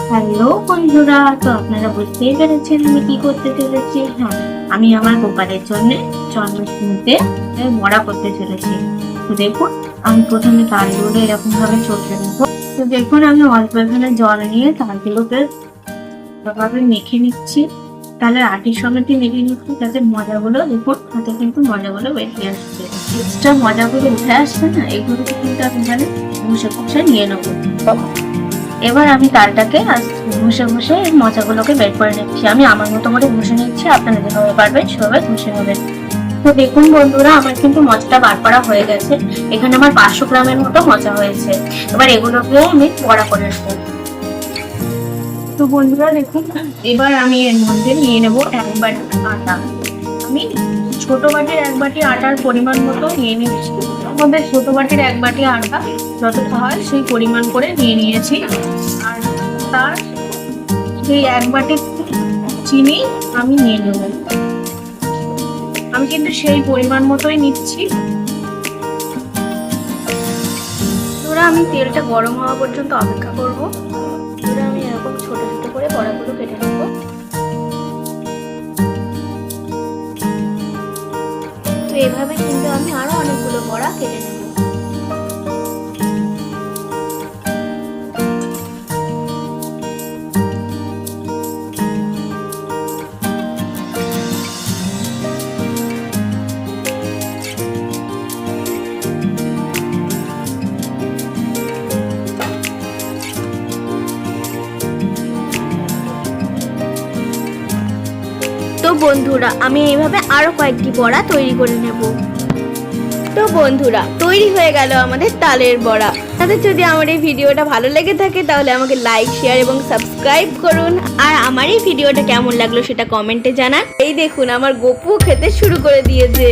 Hello বন্ধুরা, তো আপনারা বুঝতেই পেরেছেন আমি কি করতে চলেছি। হ্যাঁ, আমি আমার গোপালের জন্য জন্মাষ্টমীতে বড়া করতে চলেছি। তো দেখুন, আমি প্রথমে তালগুলো এরকম ভাবে চটকে নেবো। তো দেখুন, আমি অল্প এখানে জল নিয়ে তালগুলোকে ভাবে মেখে নিচ্ছি। তাহলে আটির সমেত মেখে নিচ্ছি, যাতে মজাগুলো দেখুন হাতে কিন্তু মজাগুলো বেরিয়ে আসছে। এক্সট্রা মজাগুলো উঠে আসছে না, এগুলোকে কিন্তু আমি এখানে ঘষে ঘষে নিয়ে নেবো। এবার আমি তালটাকে ঘষে ঘষে এই মজাগুলোকে বের করে নিচ্ছি। আমি আমার মতো করে ঘষে নিচ্ছি, আপনারা যেভাবে পারবেন সেভাবে ঘষে নেবেন। তো দেখুন বন্ধুরা, আমার কিন্তু মজাটা বার করা হয়ে গেছে। এখানে আমার 500 গ্রামের মতো মজা হয়েছে। এবার এগুলোকে আমি বড়া করে নেবো। তো বন্ধুরা দেখুন, এবার আমি এর মধ্যে নিয়ে নেবো 1 বাটি আটা। আমি ছোট বাটির 1 বাটি আটার পরিমাণ মতো নিয়ে নিচ্ছি। আমাদের ছোট বাটির 1 বাটি আটা যতটা হয় সেই পরিমাণ করে নিয়ে নিয়েছি। আর তার সেই 1 বাটি চিনি আমি নিয়ে নেব। আমি কিন্তু সেই পরিমাণ মতোই নিচ্ছি। ধরো আমি তেলটা গরম হওয়া পর্যন্ত অপেক্ষা করব। ধরো আমি এরকম ছোট ছোট করে বড়াগুলো কেটে নেব। তো এভাবে কিন্তু আমি আরো অনেকগুলো বড়া কেটে নেব। তো বন্ধুরা, আমি এইভাবে আরো কয়েকটি বড়া তৈরি করে নেব। তো বন্ধুরা, তৈরি হয়ে গেল আমাদের তালের বড়া। তাদের যদি আমার এই ভিডিওটা ভালো লেগে থাকে তাহলে আমাকে লাইক, শেয়ার এবং সাবস্ক্রাইব করুন। আর আমার এই ভিডিওটা কেমন লাগলো সেটা কমেন্টে জানান। এই দেখুন, আমার গপু খেতে শুরু করে দিয়েছে।